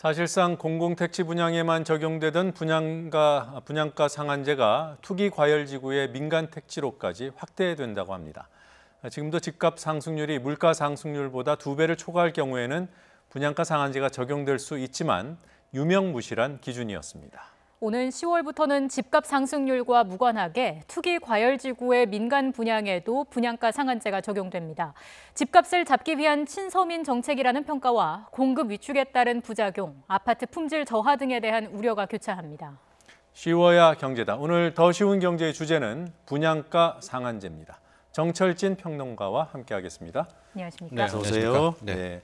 사실상 공공택지 분양에만 적용되던 분양가 상한제가 투기 과열지구의 민간 택지로까지 확대된다고 합니다. 지금도 집값 상승률이 물가 상승률보다 2배를 초과할 경우에는 분양가 상한제가 적용될 수 있지만 유명무실한 기준이었습니다. 오는 10월부터는 집값 상승률과 무관하게 투기 과열지구의 민간 분양에도 분양가 상한제가 적용됩니다. 집값을 잡기 위한 친서민 정책이라는 평가와 공급 위축에 따른 부작용, 아파트 품질 저하 등에 대한 우려가 교차합니다. 쉬워야 경제다. 오늘 더 쉬운 경제의 주제는 분양가 상한제입니다. 정철진 평론가와 함께하겠습니다. 안녕하십니까? 네, 어서 오세요. 네.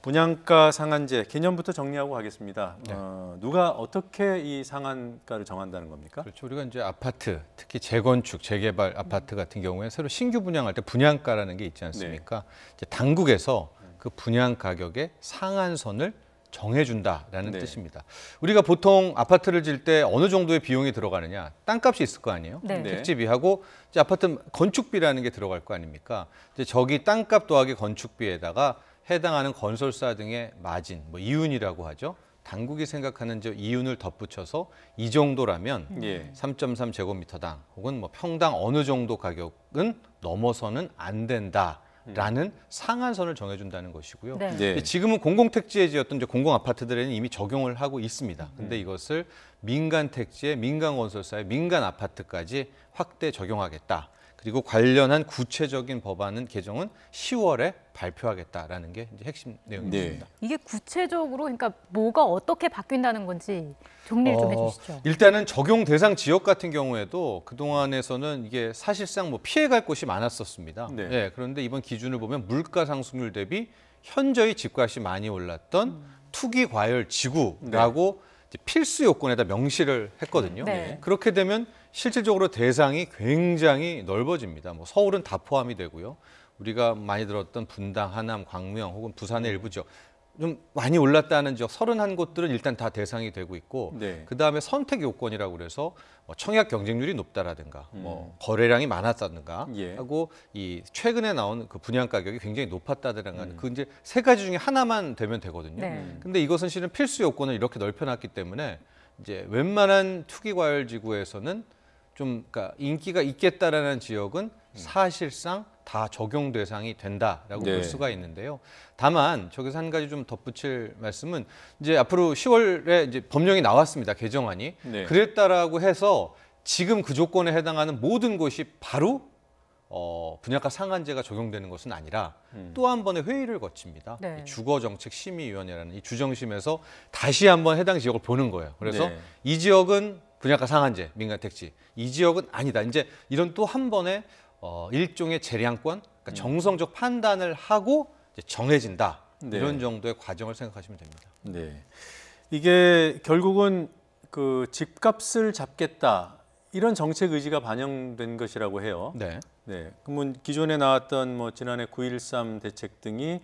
분양가 상한제 개념부터 정리하고 가겠습니다. 네. 누가 어떻게 이 상한가를 정한다는 겁니까? 그렇죠. 우리가 이제 아파트, 특히 재건축, 재개발 아파트 같은 경우에 새로 신규 분양할 때 분양가라는 게 있지 않습니까? 이제 당국에서 그 분양 가격의 상한선을 정해준다라는 뜻입니다. 우리가 보통 아파트를 질 때 어느 정도의 비용이 들어가느냐, 땅값이 있을 거 아니에요? 네. 택지비하고 이제 아파트 건축비라는 게 들어갈 거 아닙니까? 이제 저기 땅값 더하기 건축비에다가 해당하는 건설사 등의 마진, 이윤이라고 하죠. 당국이 생각하는 저 이윤을 덧붙여서 이 정도라면 3.3제곱미터당 혹은 평당 어느 정도 가격은 넘어서는 안 된다라는 상한선을 정해준다는 것이고요. 네. 지금은 공공택지에 지었던 이제 공공아파트들에는 이미 적용을 하고 있습니다. 근데 이것을 민간택지에 민간건설사의 민간아파트까지 확대 적용하겠다. 그리고 관련한 구체적인 법안은 개정은 10월에 발표하겠다라는 게 이제 핵심 내용입니다. 이게 구체적으로 그러니까 뭐가 어떻게 바뀐다는 건지 정리를 좀 해주시죠. 일단은 적용 대상 지역 같은 경우에도 그동안에서는 이게 사실상 피해갈 곳이 많았었습니다. 그런데 이번 기준을 보면 물가 상승률 대비 현저히 집값이 많이 올랐던 투기 과열 지구라고 필수 요건에다 명시를 했거든요. 그렇게 되면 실질적으로 대상이 굉장히 넓어집니다. 서울은 다 포함이 되고요. 우리가 많이 들었던 분당, 하남, 광명 혹은 부산의 일부 지역 좀 많이 올랐다는 지역 31곳들은 일단 다 대상이 되고 있고 그다음에 선택 요건이라고 그래서 청약 경쟁률이 높다라든가 거래량이 많았다든가 하고 이 최근에 나온 그 분양 가격이 굉장히 높았다든가 그 이제 세 가지 중에 하나만 되면 되거든요. 근데 이것은 실은 필수 요건을 이렇게 넓혀놨기 때문에 이제 웬만한 투기 과열 지구에서는 좀 그러니까 인기가 있겠다라는 지역은 사실상 다 적용 대상이 된다라고 볼 수가 있는데요. 다만 저기서 한 가지 좀 덧붙일 말씀은 이제 앞으로 10월에 이제 법령이 나왔습니다. 개정안이. 그랬다라고 해서 지금 그 조건에 해당하는 모든 곳이 바로 분양가 상한제가 적용되는 것은 아니라 또 한 번의 회의를 거칩니다. 주거정책심의위원회라는 이 주정심에서 다시 한번 해당 지역을 보는 거예요. 그래서 이 지역은 분양가 상한제, 민간택지. 이 지역은 아니다. 이제 이런 또 한 번의 일종의 재량권, 그러니까 정성적 판단을 하고 이제 정해진다. 이런 정도의 과정을 생각하시면 됩니다. 이게 결국은 그 집값을 잡겠다. 이런 정책 의지가 반영된 것이라고 해요. 그러면 기존에 나왔던 지난해 9.13 대책 등이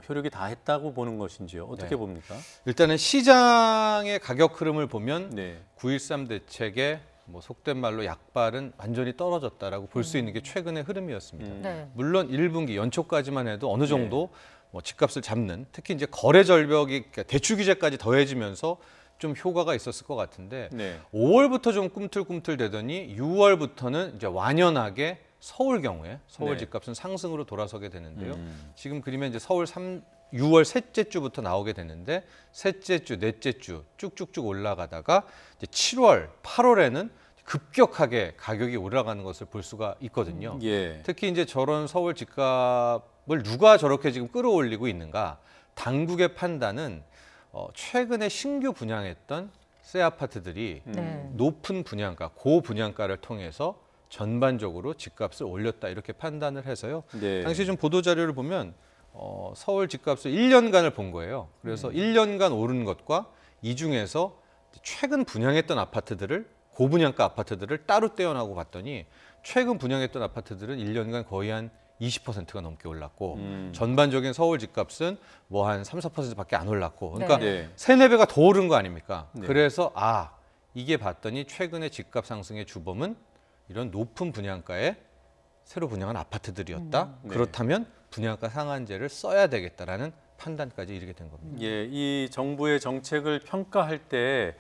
효력이 다 했다고 보는 것인지요? 어떻게 봅니까? 일단은 시장의 가격 흐름을 보면 9.13 대책의 속된 말로 약발은 완전히 떨어졌다라고 볼 수 있는 게 최근의 흐름이었습니다. 물론 1분기 연초까지만 해도 어느 정도 집값을 잡는 특히 이제 거래 절벽이 그러니까 대출 규제까지 더해지면서 좀 효과가 있었을 것 같은데 5월부터 좀 꿈틀꿈틀 되더니 6월부터는 이제 완연하게 서울 경우에 서울 집값은 상승으로 돌아서게 되는데요. 지금 그림에 이제 서울 6월 셋째 주부터 나오게 되는데 셋째 주, 넷째 주 쭉쭉쭉 올라가다가 이제 7월, 8월에는 급격하게 가격이 올라가는 것을 볼 수가 있거든요. 특히 이제 저런 서울 집값을 누가 저렇게 지금 끌어올리고 있는가? 당국의 판단은 최근에 신규 분양했던 새 아파트들이 높은 분양가, 고분양가를 통해서 전반적으로 집값을 올렸다 이렇게 판단을 해서요. 당시 좀 보도 자료를 보면 서울 집값을 1년간을 본 거예요. 그래서 1년간 오른 것과 이 중에서 최근 분양했던 아파트들을 고분양가 아파트들을 따로 떼어나고 봤더니 최근 분양했던 아파트들은 1년간 거의 한 20%가 넘게 올랐고 전반적인 서울 집값은 한 3, 4%밖에 안 올랐고 그러니까 3, 4배가 더 오른 거 아닙니까? 그래서 이게 봤더니 최근의 집값 상승의 주범은 이런 높은 분양가에 새로 분양한 아파트들이었다. 그렇다면 분양가 상한제를 써야 되겠다라는 판단까지 이르게 된 겁니다. 예, 이 정부의 정책을 평가할 때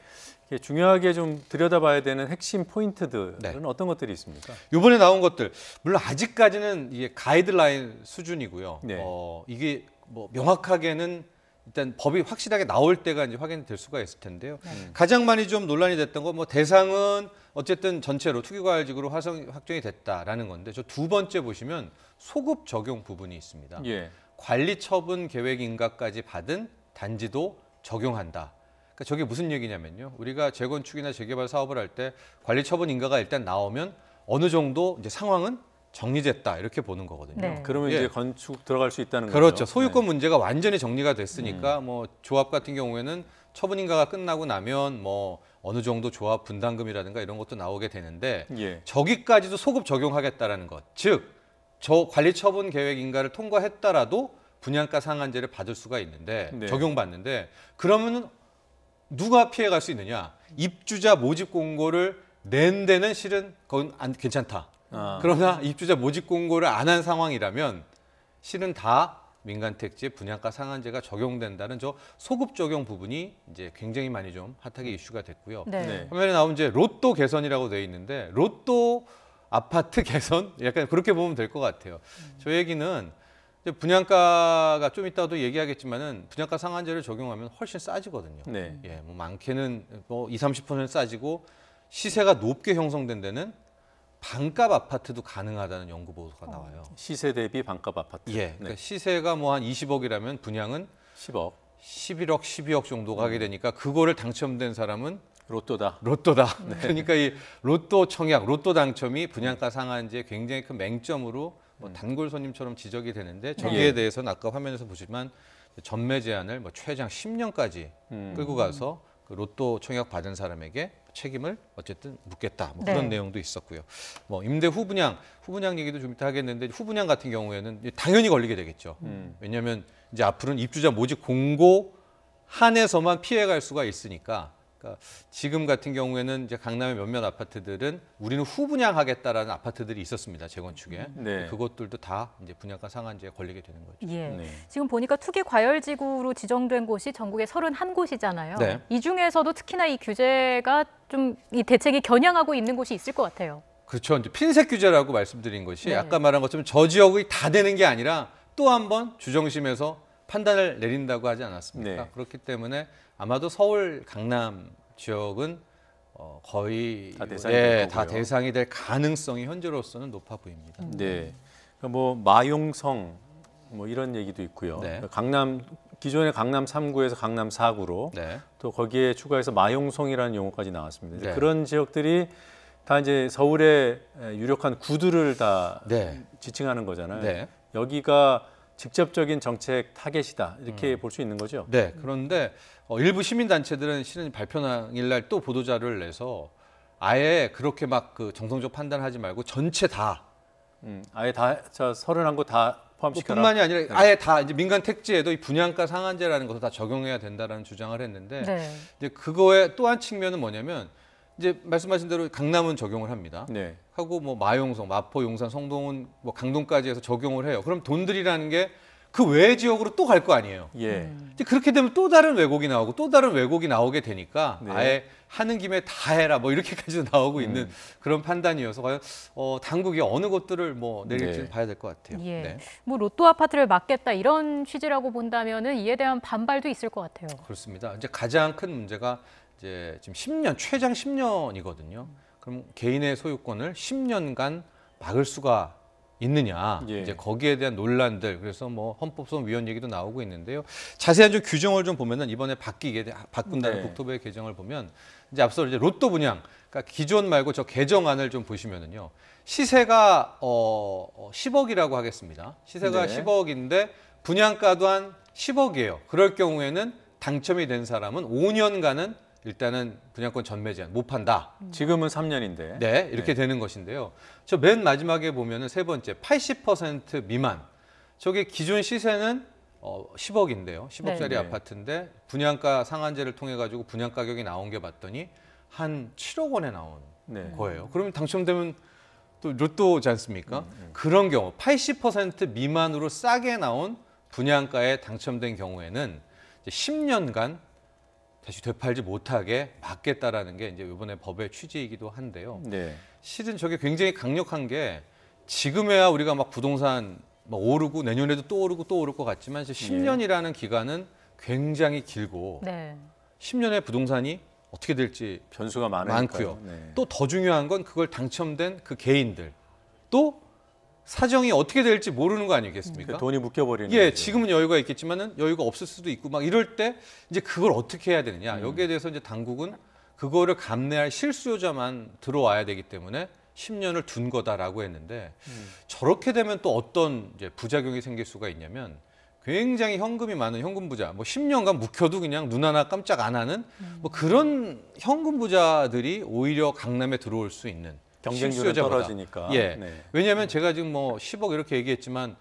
이게 중요하게 좀 들여다봐야 되는 핵심 포인트들은 네. 어떤 것들이 있습니까? 이번에 나온 것들 물론 아직까지는 이게 가이드라인 수준이고요. 네. 이게 뭐 명확하게는 일단 법이 확실하게 나올 때가 이제 확인될 수가 있을 텐데요. 가장 많이 좀 논란이 됐던 건 뭐 대상은 어쨌든 전체로 투기과열직으로 확정이 됐다라는 건데 저 두 번째 보시면 소급 적용 부분이 있습니다. 예. 관리처분 계획 인가까지 받은 단지도 적용한다. 그러니까 저게 무슨 얘기냐면요. 우리가 재건축이나 재개발 사업을 할 때 관리처분 인가가 일단 나오면 어느 정도 이제 상황은 정리됐다 이렇게 보는 거거든요. 네. 그러면 예. 이제 건축 들어갈 수 있다는 거죠. 그렇죠. 소유권 문제가 완전히 정리가 됐으니까 뭐 조합 같은 경우에는 처분 인가가 끝나고 나면 뭐 어느 정도 조합 분담금이라든가 이런 것도 나오게 되는데 예. 저기까지도 소급 적용하겠다라는 것. 즉, 저 관리처분 계획 인가를 통과했더라도 분양가 상한제를 받을 수가 있는데 네. 적용받는데 그러면은 누가 피해갈 수 있느냐? 입주자 모집 공고를 낸 데는 실은 그건 괜찮다. 아. 그러나 입주자 모집 공고를 안 한 상황이라면 실은 다 민간택지 분양가 상한제가 적용된다는 저 소급 적용 부분이 이제 굉장히 많이 좀 핫하게 이슈가 됐고요. 네. 네. 화면에 나온 이제 로또 개선이라고 돼 있는데 로또 아파트 개선 약간 그렇게 보면 될 것 같아요. 저 얘기는 이제 분양가가 좀 이따도 얘기하겠지만은 분양가 상한제를 적용하면 훨씬 싸지거든요. 네. 예, 뭐 많게는 뭐 20-30% 싸지고 시세가 높게 형성된 데는 반값 아파트도 가능하다는 연구 보고가 나와요. 시세 대비 반값 아파트. 예, 그러니까 시세가 뭐 한 20억이라면 분양은 10억. 11억, 12억 정도 가게 되니까 그거를 당첨된 사람은 로또다. 로또다. 그러니까 이 로또 청약, 로또 당첨이 분양가 상한제의 굉장히 큰 맹점으로 뭐 단골 손님처럼 지적이 되는데 저기에 예. 대해서는 아까 화면에서 보시지만 전매 제한을 뭐 최장 10년까지 끌고 가서 그 로또 청약 받은 사람에게 책임을 어쨌든 묻겠다. 뭐 그런 네. 내용도 있었고요. 뭐 임대 후분양 얘기도 좀 이따 하겠는데 후분양 같은 경우에는 당연히 걸리게 되겠죠. 왜냐하면 이제 앞으로는 입주자 모집 공고 한에서만 피해갈 수가 있으니까. 그러니까 지금 같은 경우에는 이제 강남의 몇몇 아파트들은 우리는 후분양하겠다라는 아파트들이 있었습니다. 재건축에. 네. 그것들도 다 이제 분양가 상한제에 걸리게 되는 거죠. 예. 네. 지금 보니까 투기 과열지구로 지정된 곳이 전국에 31곳이잖아요. 네. 이 중에서도 특히나 이 규제가 좀 이 대책이 겨냥하고 있는 곳이 있을 것 같아요. 그렇죠. 이제 핀셋 규제라고 말씀드린 것이 네. 아까 말한 것처럼 저 지역이 다 되는 게 아니라 또 한 번 주정심에서 판단을 내린다고 하지 않았습니까? 네. 그렇기 때문에 아마도 서울, 강남 지역은 거의 다 대상이 될 다 거고요. 대상이 될 가능성이 현재로서는 높아 보입니다. 네. 그러니까 뭐 마용성 뭐 이런 얘기도 있고요. 네. 강남 기존의 강남 3구에서 강남 4구로 네. 또 거기에 추가해서 마용성이라는 용어까지 나왔습니다. 이제 네. 그런 지역들이 다 이제 서울의 유력한 구들을 다 네. 지칭하는 거잖아요. 네. 여기가 직접적인 정책 타겟이다 이렇게 볼 수 있는 거죠. 네. 그런데 일부 시민단체들은 실은 발표 당일날 또 보도자료를 내서 아예 그렇게 막 그 정성적 판단하지 말고 전체 다 아예 다 31곳 다 포함시켜라. 뿐만이 아니라 아예 다 이제 민간 택지에도 이 분양가 상한제라는 것을 다 적용해야 된다라는 주장을 했는데 네. 이제 그거의 또 한 측면은 뭐냐면 이제 말씀하신 대로 강남은 적용을 합니다. 네. 하고 뭐 마용성, 마포, 용산, 성동은 뭐 강동까지 해서 적용을 해요. 그럼 돈들이라는 게 그 외 지역으로 또 갈 거 아니에요. 예. 이제 그렇게 되면 또 다른 왜곡이 나오고 또 다른 왜곡이 나오게 되니까 네. 아예 하는 김에 다 해라 뭐 이렇게까지도 나오고 있는 그런 판단이어서 과연 당국이 어느 것들을 뭐 내릴지는 네. 봐야 될 것 같아요. 예. 네. 뭐 로또 아파트를 막겠다 이런 취지라고 본다면은 이에 대한 반발도 있을 것 같아요. 그렇습니다. 이제 가장 큰 문제가 이제 지금 10년, 최장 10년이거든요. 그럼 개인의 소유권을 10년간 막을 수가 있느냐. 예. 이제 거기에 대한 논란들. 그래서 뭐 헌법소원위원 얘기도 나오고 있는데요. 자세한 좀 규정을 좀 보면은 이번에 바꾼다는 네. 국토부의 개정을 보면 이제 앞서 이제 로또 분양, 그러니까 기존 말고 저 개정안을 좀 보시면은요. 시세가 10억이라고 하겠습니다. 시세가 네. 10억인데 분양가도 한 10억이에요. 그럴 경우에는 당첨이 된 사람은 5년간은 일단은 분양권 전매 제한 못 판다. 지금은 3년인데. 네, 이렇게 되는 것인데요. 저 맨 마지막에 보면은 세 번째 80% 미만. 저게 기존 시세는 10억인데요. 10억짜리 네. 아파트인데 분양가 상한제를 통해 가지고 분양 가격이 나온 게 봤더니 한 7억 원에 나온 네. 거예요. 그러면 당첨되면 또 로또지 않습니까? 그런 경우 80% 미만으로 싸게 나온 분양가에 당첨된 경우에는 이제 10년간 다시 되팔지 못하게 막겠다라는 게 이제 이번에 법의 취지이기도 한데요. 네. 실은 저게 굉장히 강력한 게 지금에야 우리가 막 부동산 막 오르고 내년에도 또 오르고 또 오를 것 같지만 10년이라는 기간은 굉장히 길고 네. 10년의 부동산이 어떻게 될지 변수가 많으니까요. 많고요. 네. 또 더 중요한 건 그걸 당첨된 그 개인들 또 사정이 어떻게 될지 모르는 거 아니겠습니까? 돈이 묶여버리는 예, 거죠. 지금은 여유가 있겠지만은 여유가 없을 수도 있고 막 이럴 때 이제 그걸 어떻게 해야 되느냐. 여기에 대해서 이제 당국은 그거를 감내할 실수요자만 들어와야 되기 때문에 10년을 둔 거다라고 했는데 저렇게 되면 또 어떤 이제 부작용이 생길 수가 있냐면 굉장히 현금이 많은 현금 부자, 뭐 10년간 묵혀도 그냥 눈 하나 깜짝 안 하는 뭐 그런 현금 부자들이 오히려 강남에 들어올 수 있는 경쟁률이 실수요자보다. 떨어지니까. 예. 네. 왜냐하면 제가 지금 뭐 10억 이렇게 얘기했지만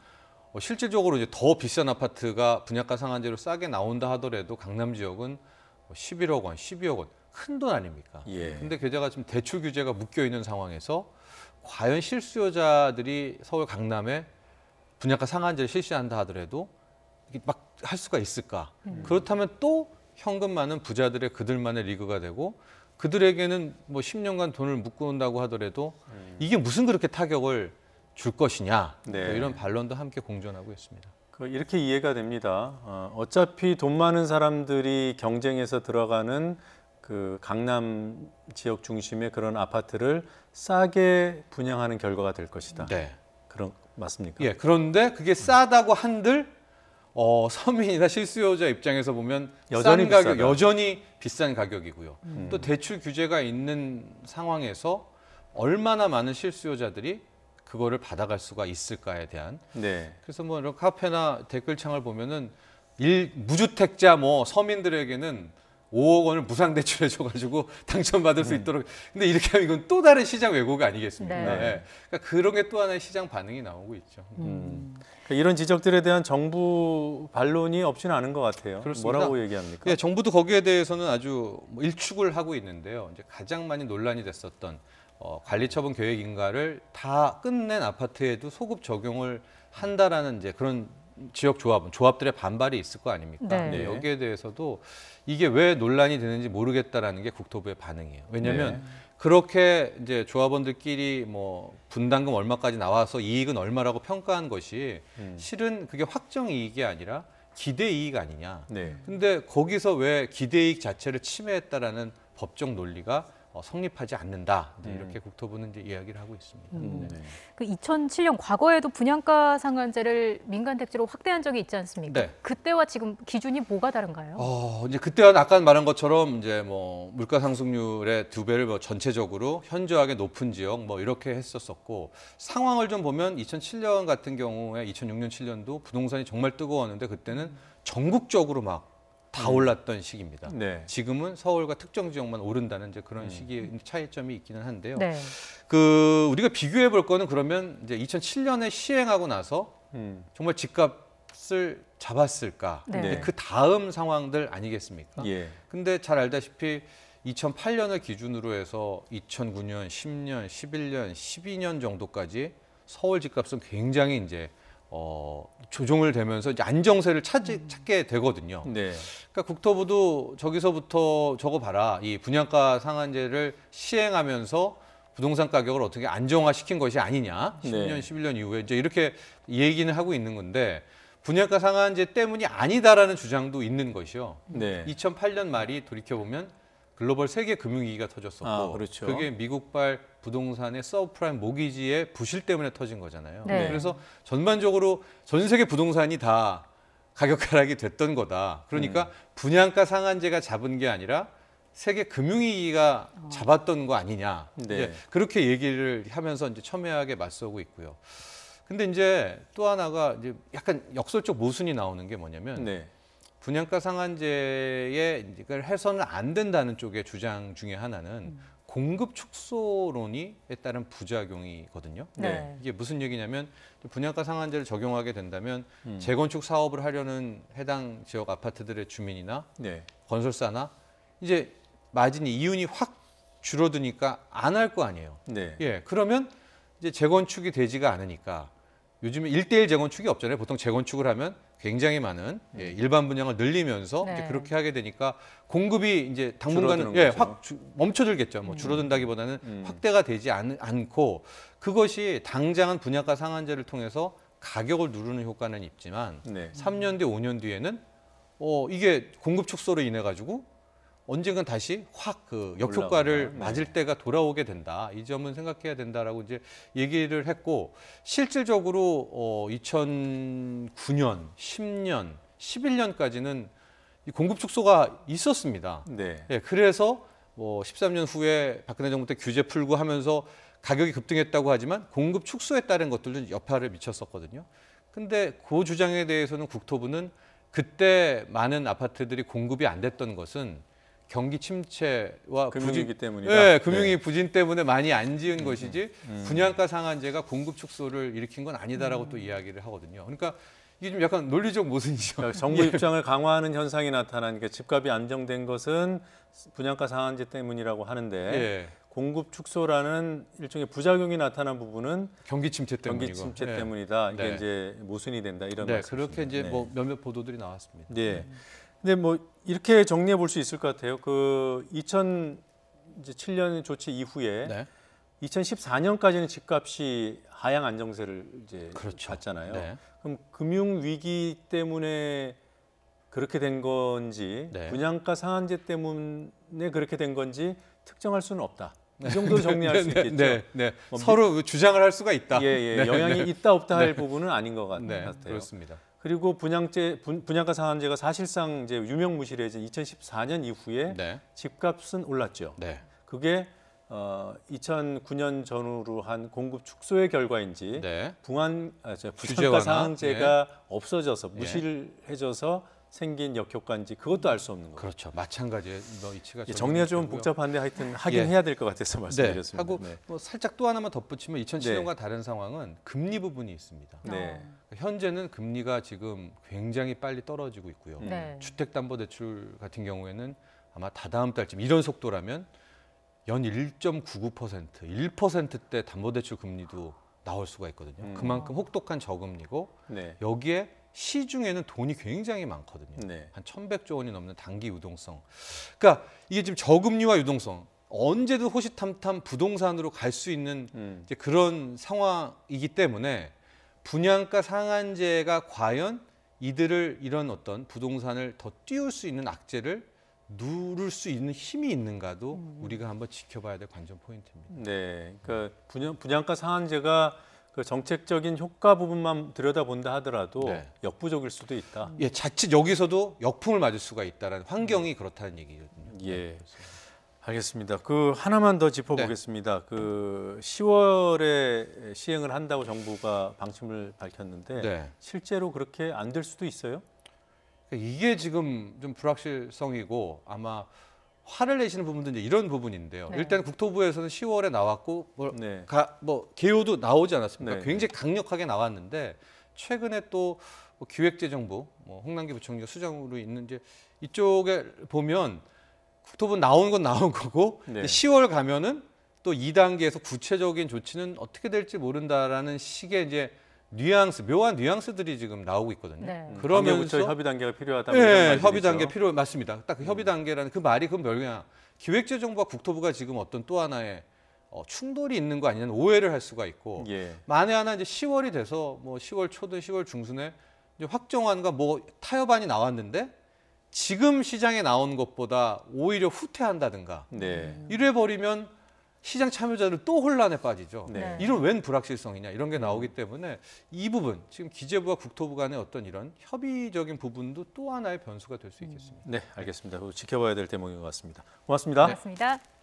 실질적으로 이제 더 비싼 아파트가 분양가 상한제로 싸게 나온다 하더라도 강남 지역은 11억 원, 12억 원 큰 돈 아닙니까? 예. 근데 게다가 지금 대출 규제가 묶여 있는 상황에서 과연 실수요자들이 서울 강남에 분양가 상한제를 실시한다 하더라도 막 할 수가 있을까? 그렇다면 또 현금 많은 부자들의 그들만의 리그가 되고 그들에게는 뭐 10년간 돈을 묶어온다고 하더라도 이게 무슨 그렇게 타격을 줄 것이냐? 네. 뭐 이런 반론도 함께 공존하고 있습니다. 이렇게 이해가 됩니다. 어차피 돈 많은 사람들이 경쟁해서 들어가는 그 강남 지역 중심의 그런 아파트를 싸게 분양하는 결과가 될 것이다. 네. 그런 맞습니까? 예. 그런데 그게 싸다고 한들 서민이나 실수요자 입장에서 보면 여전히 싼 가격, 비싸다. 여전히 비싼 가격이고요. 또 대출 규제가 있는 상황에서 얼마나 많은 실수요자들이 그거를 받아갈 수가 있을까에 대한. 네. 그래서 뭐 이런 카페나 댓글창을 보면은 무주택자 뭐 서민들에게는 5억 원을 무상 대출해 줘가지고 당첨받을 수 있도록. 근데 이렇게 하면 이건 또 다른 시장 왜곡 아니겠습니까? 네. 예. 그러니까 그런 게 또 하나의 시장 반응이 나오고 있죠. 이런 지적들에 대한 정부 반론이 없지는 않은 것 같아요. 그렇습니다. 뭐라고 얘기합니까? 예, 정부도 거기에 대해서는 아주 뭐 일축을 하고 있는데요. 이제 가장 많이 논란이 됐었던 관리처분 계획 인가를 다 끝낸 아파트에도 소급 적용을 한다라는 이제 그런 지역 조합들의 반발이 있을 거 아닙니까? 네. 근데 여기에 대해서도 이게 왜 논란이 되는지 모르겠다라는 게 국토부의 반응이에요. 왜냐하면 네. 그렇게 이제 조합원들끼리 뭐 분담금 얼마까지 나와서 이익은 얼마라고 평가한 것이 실은 그게 확정 이익이 아니라 기대 이익 아니냐. 네. 근데 거기서 왜 기대 이익 자체를 침해했다라는 법적 논리가 성립하지 않는다. 이제 이렇게 국토부는 이제 이야기를 하고 있습니다. 네. 그 2007년 과거에도 분양가 상한제를 민간 택지로 확대한 적이 있지 않습니까? 네. 그때와 지금 기준이 뭐가 다른가요? 이제 그때와 아까 말한 것처럼 이제 뭐 물가 상승률의 2배를 뭐 전체적으로 현저하게 높은 지역 뭐 이렇게 했었었고 상황을 좀 보면 2007년 같은 경우에 2006년 7년도 부동산이 정말 뜨거웠는데 그때는 전국적으로 막 다 올랐던 시기입니다. 네. 지금은 서울과 특정 지역만 오른다는 이제 그런 시기 차이점이 있기는 한데요. 네. 우리가 비교해 볼 거는 그러면 이제 2007년에 시행하고 나서 정말 집값을 잡았을까? 네. 근데 그 다음 상황들 아니겠습니까? 예. 근데 잘 알다시피 2008년을 기준으로 해서 2009년, 10년, 11년, 12년 정도까지 서울 집값은 굉장히 이제 조정을 되면서 이제 안정세를 찾게 되거든요. 네. 그러니까 국토부도 저기서부터 저거 봐라. 이 분양가 상한제를 시행하면서 부동산 가격을 어떻게 안정화시킨 것이 아니냐. 10년, 네. 11년 이후에 이제 이렇게 얘기는 하고 있는 건데 분양가 상한제 때문이 아니다라는 주장도 있는 것이요. 네. 2008년 말이 돌이켜보면 글로벌 세계 금융위기가 터졌었고 그렇죠. 그게 미국발 부동산의 서브프라임 모기지의 부실 때문에 터진 거잖아요. 네. 그래서 전반적으로 전 세계 부동산이 다 가격 하락이 됐던 거다. 그러니까 분양가 상한제가 잡은 게 아니라 세계 금융위기가 잡았던 거 아니냐. 네. 이제 그렇게 얘기를 하면서 이제 첨예하게 맞서고 있고요. 근데 이제 또 하나가 이제 약간 역설적 모순이 나오는 게 뭐냐면 네. 분양가 상한제에 이걸 해서는 안 된다는 쪽의 주장 중에 하나는 공급 축소론에 따른 부작용이거든요. 네. 이게 무슨 얘기냐면 분양가 상한제를 적용하게 된다면 재건축 사업을 하려는 해당 지역 아파트들의 주민이나 네. 건설사나 이제 마진이 이윤이 확 줄어드니까 안 할 거 아니에요. 네. 예, 그러면 이제 재건축이 되지가 않으니까 요즘에 1대1 재건축이 없잖아요. 보통 재건축을 하면 굉장히 많은 일반 분양을 늘리면서 네. 이제 그렇게 하게 되니까 공급이 이제 당분간은 줄어드는 거죠. 확 멈춰들겠죠. 뭐 줄어든다기보다는 확대가 되지 않고 그것이 당장은 분양가 상한제를 통해서 가격을 누르는 효과는 있지만 네. 3년 뒤, 5년 뒤에는 이게 공급 축소로 인해 가지고 언젠간 다시 확 그 역효과를 올라간다. 맞을 때가 돌아오게 된다. 이 점은 생각해야 된다라고 이제 얘기를 했고 실질적으로 2009년, 10년, 11년까지는 이 공급 축소가 있었습니다. 네. 예, 그래서 뭐 13년 후에 박근혜 정부 때 규제 풀고 하면서 가격이 급등했다고 하지만 공급 축소에 따른 것들도 여파를 미쳤었거든요. 근데 그 주장에 대해서는 국토부는 그때 많은 아파트들이 공급이 안 됐던 것은 경기 침체와 금융위기 때문이다. 네, 금융위 부진 때문에 많이 안 지은 것이지 분양가 상한제가 공급 축소를 일으킨 건 아니다라고 또 이야기를 하거든요. 그러니까 이게 좀 약간 논리적 모순이죠. 그러니까 정부 입장을 강화하는 현상이 나타나니까 집값이 안정된 것은 분양가 상한제 때문이라고 하는데 예. 공급 축소라는 일종의 부작용이 나타난 부분은 경기 침체 때문이고. 경기 침체 예. 때문이다. 이게 네. 이제 모순이 된다 이런 네, 말씀이시죠. 그렇게 이제 네. 뭐 몇몇 보도들이 나왔습니다. 네. 근데 뭐 이렇게 정리해 볼 수 있을 것 같아요. 그 2007년 조치 이후에 네. 2014년까지는 집값이 하향 안정세를 이제 그렇죠. 봤잖아요. 네. 그럼 금융 위기 때문에 그렇게 된 건지 네. 분양가 상한제 때문에 그렇게 된 건지 특정할 수는 없다. 이 정도로 정리할 수 있겠죠. 네, 네. 뭐 서로 주장을 할 수가 있다. 예, 예. 네, 영향이 네. 있다 없다 할 부분은 아닌 것 네, 같아요. 그렇습니다. 그리고 분양가 상한제가 사실상 이제 유명무실해진 2014년 이후에 네, 집값은 올랐죠. 네, 그게 2009년 전후로 한 공급 축소의 결과인지 네. 분양가 규제 상한제가 없어져서 무실해져서 생긴 역효과인지 그것도 알 수 없는 거예요. 그렇죠. 마찬가지의 뭐 이치가 예, 정리가 좀 되고요. 복잡한데 하여튼 하긴 예. 해야 될 것 같아서 네. 말씀드렸습니다. 하고 네. 뭐 살짝 또 하나만 덧붙이면 2007년과 다른 상황은 금리 부분이 있습니다. 네. 현재는 금리가 지금 굉장히 빨리 떨어지고 있고요. 네. 주택담보대출 같은 경우에는 아마 다다음 달쯤 이런 속도라면 연 1.99%, 1%대 담보대출 금리도 나올 수가 있거든요. 그만큼 혹독한 저금리고 네. 여기에 시중에는 돈이 굉장히 많거든요. 네. 한 1,100조 원이 넘는 단기 유동성. 그러니까 이게 지금 저금리와 유동성 언제든 호시탐탐 부동산으로 갈 수 있는 이제 그런 상황이기 때문에 분양가 상한제가 과연 이들을 이런 어떤 부동산을 더 띄울 수 있는 악재를 누를 수 있는 힘이 있는가도 우리가 한번 지켜봐야 될 관전 포인트입니다. 네. 그러니까 분양가 상한제가 그 정책적인 효과 부분만 들여다본다 하더라도 네. 역부족일 수도 있다. 예, 자칫 여기서도 역풍을 맞을 수가 있다라는 환경이 그렇다는 얘기거든요. 예. 알겠습니다. 그 하나만 더 짚어보겠습니다. 그 10월에 시행을 한다고 정부가 방침을 밝혔는데 네. 실제로 그렇게 안 될 수도 있어요? 이게 지금 좀 불확실성이고 아마 화를 내시는 부분도 이제 이런 부분인데요. 네. 일단 국토부에서는 10월에 나왔고 네. 뭐 개요도 나오지 않았습니까? 네. 굉장히 강력하게 나왔는데 최근에 또뭐 기획재정부, 뭐 홍남기 부총리가 수장으로 있는 이제 이쪽에 보면 국토부 나온 건 나온 거고 네. 10월 가면은 또 2단계에서 구체적인 조치는 어떻게 될지 모른다라는 식의 이제 뉘앙스, 묘한 뉘앙스들이 지금 나오고 있거든요. 네. 그러면서 협의 단계가 필요하다. 뭐 이런 네, 말들이죠. 협의 단계 필요 맞습니다. 딱 그 협의 단계라는 그 말이 그건 뭐냐? 기획재정부와 국토부가 지금 어떤 또 하나의 충돌이 있는 거 아니냐는 오해를 할 수가 있고 예. 만에 하나 이제 10월이 돼서 뭐 10월 초든 10월 중순에 이제 확정안과 뭐 타협안이 나왔는데 지금 시장에 나온 것보다 오히려 후퇴한다든가 네. 이래 버리면 시장 참여자들 또 혼란에 빠지죠. 네. 이런 웬 불확실성이냐 이런 게 나오기 때문에 이 부분 지금 기재부와 국토부 간의 어떤 이런 협의적인 부분도 또 하나의 변수가 될 수 있겠습니다. 네, 알겠습니다. 지켜봐야 될 대목인 것 같습니다. 고맙습니다. 고맙습니다.